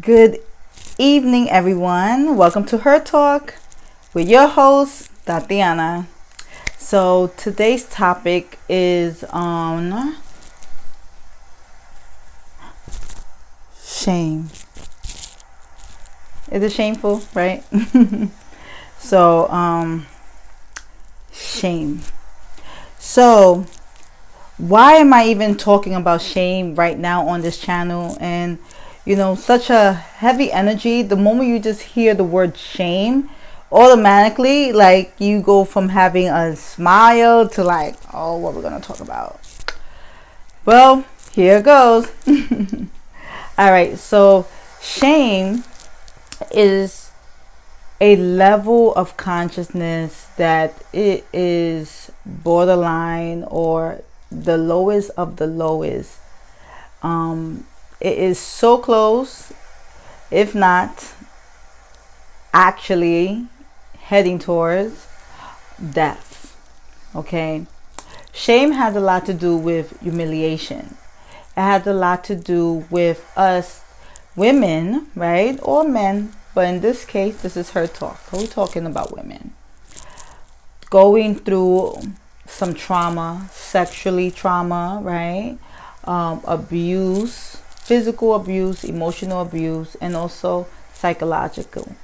Good evening, everyone. Welcome to Her Talk with your host, Tatiana. So today's topic is on shame. Is it shameful, right? So, shame. So, why am I even talking about shame right now on this channel? And such a heavy energy. The moment you just hear the word shame, automatically, like, you go from having a smile to like, oh, what we're gonna talk about. Well, here goes. All right, so shame is a level of consciousness that it is borderline or the lowest of the lowest. It is so close, if not actually heading towards death. Okay, shame has a lot to do with humiliation. It has a lot to do with us women, right, or men, but in this case, this is her talk. We're talking about women going through some trauma, sexually trauma, right, abuse, physical abuse, emotional abuse, and also psychological.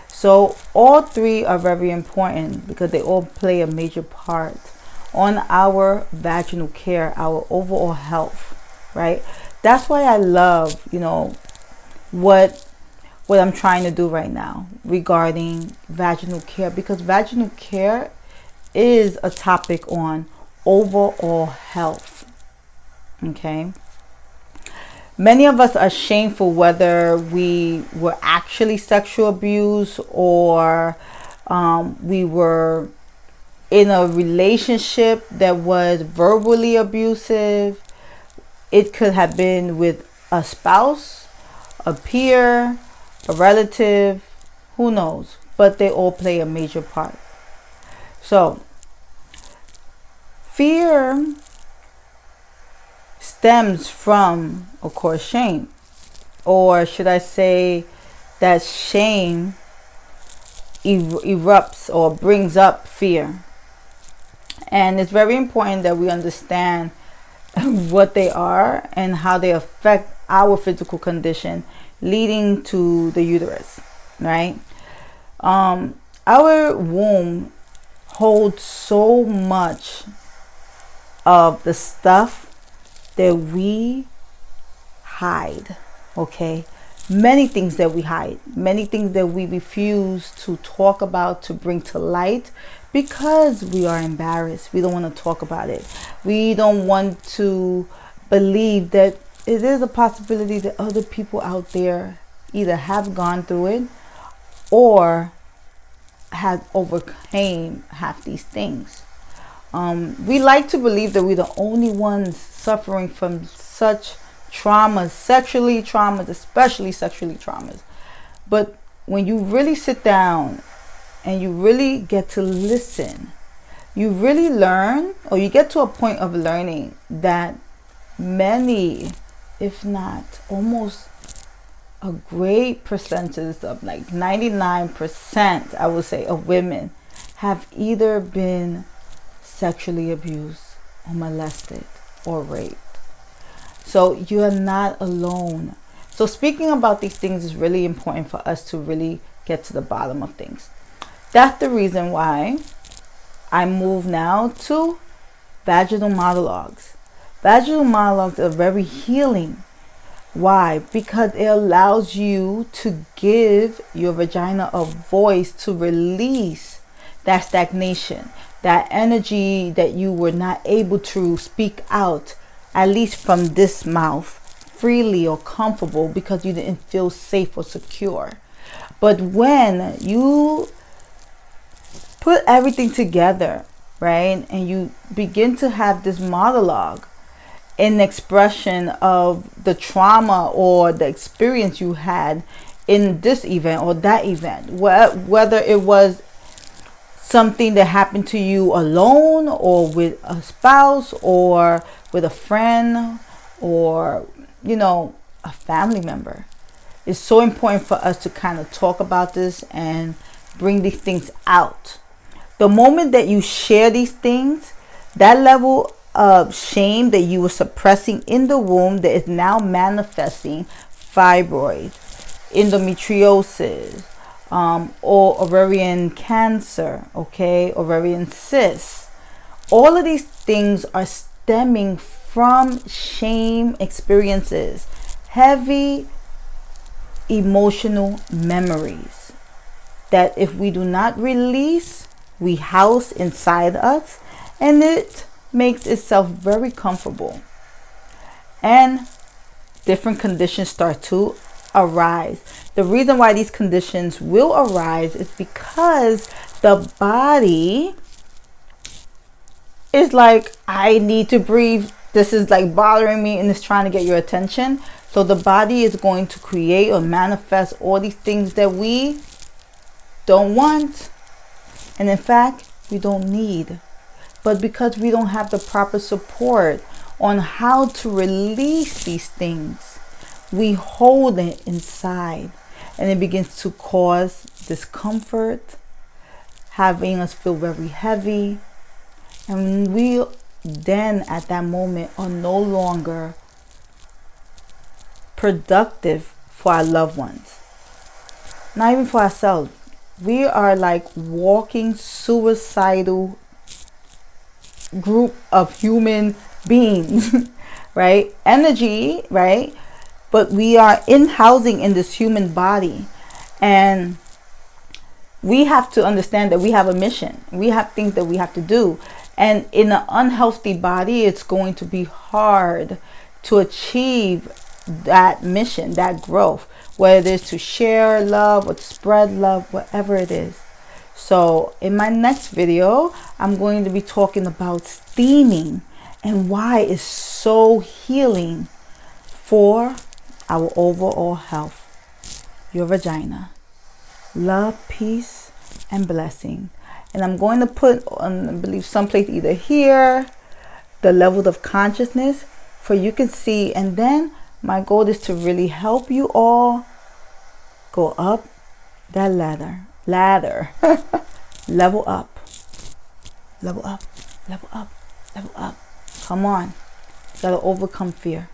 So all three are very important because they all play a major part on our vaginal care, our overall health, right? That's why I love, what I'm trying to do right now regarding vaginal care, because vaginal care is a topic on overall health. Okay. Many of us are shameful whether we were actually sexual abuse or we were in a relationship that was verbally abusive. It could have been with a spouse, a peer, a relative, who knows, but they all play a major part. So, fear stems from, of course, shame. Or should I say that shame erupts or brings up fear. And it's very important that we understand what they are and how they affect our physical condition leading to the uterus, right? Our womb holds so much of the stuff that we hide. Okay, many things that we hide, many things that we refuse to talk about, to bring to light, because we are embarrassed. We don't want to talk about it. We don't want to believe that it is a possibility that other people out there either have gone through it or have overcame half these things. We like to believe that we're the only ones suffering from such traumas, sexually traumas, especially sexually traumas. But when you really sit down and you really get to listen, you really learn, or you get to a point of learning that many, if not almost a great percentage of like 99%, I would say, of women have either been sexually abused or molested or raped. So you are not alone. So speaking about these things is really important for us to really get to the bottom of things. That's the reason why I move now to vaginal monologues. Vaginal monologues are very healing. Why? Because it allows you to give your vagina a voice to release that stagnation, that energy that you were not able to speak out, at least from this mouth, freely or comfortable, because you didn't feel safe or secure. But when you put everything together, right, and you begin to have this monologue in expression of the trauma or the experience you had in this event or that event, whether it was something that happened to you alone or with a spouse or with a friend or a family member, It's so important for us to kind of talk about this and bring these things out. The moment that you share these things, that level of shame that you were suppressing in the womb that is now manifesting fibroids, endometriosis, or ovarian cancer, okay, ovarian cysts. All of these things are stemming from shame experiences, heavy emotional memories that if we do not release, we house inside us, and it makes itself very comfortable. And different conditions start to arise. The reason why these conditions will arise is because the body is like, I need to breathe. This is like bothering me and it's trying to get your attention. So the body is going to create or manifest all these things that we don't want. And in fact, we don't need. But because we don't have the proper support on how to release these things, we hold it inside. And it begins to cause discomfort, having us feel very heavy. And we then at that moment are no longer productive for our loved ones. Not even for ourselves. We are like walking suicidal group of human beings, right? Energy, right? But we are in housing in this human body, and we have to understand that we have a mission. We have things that we have to do. And in an unhealthy body, it's going to be hard to achieve that mission, that growth, whether it is to share love or to spread love, whatever it is. So in my next video, I'm going to be talking about steaming and why it's so healing for our overall health. Your vagina. Love, peace, and blessing. And I'm going to put on, I believe, someplace either here, the levels of consciousness for you can see. And then my goal is to really help you all go up that ladder. Level up. Level up. Level up. Level up. Come on. You gotta overcome fear.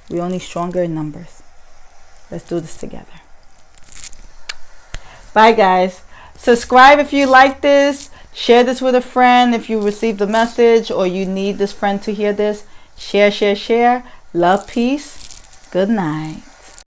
We're only stronger in numbers. Let's do this together. Bye, guys. Subscribe if you like this. Share this with a friend if you received the message or you need this friend to hear this. Share, share, share. Love, peace. Good night.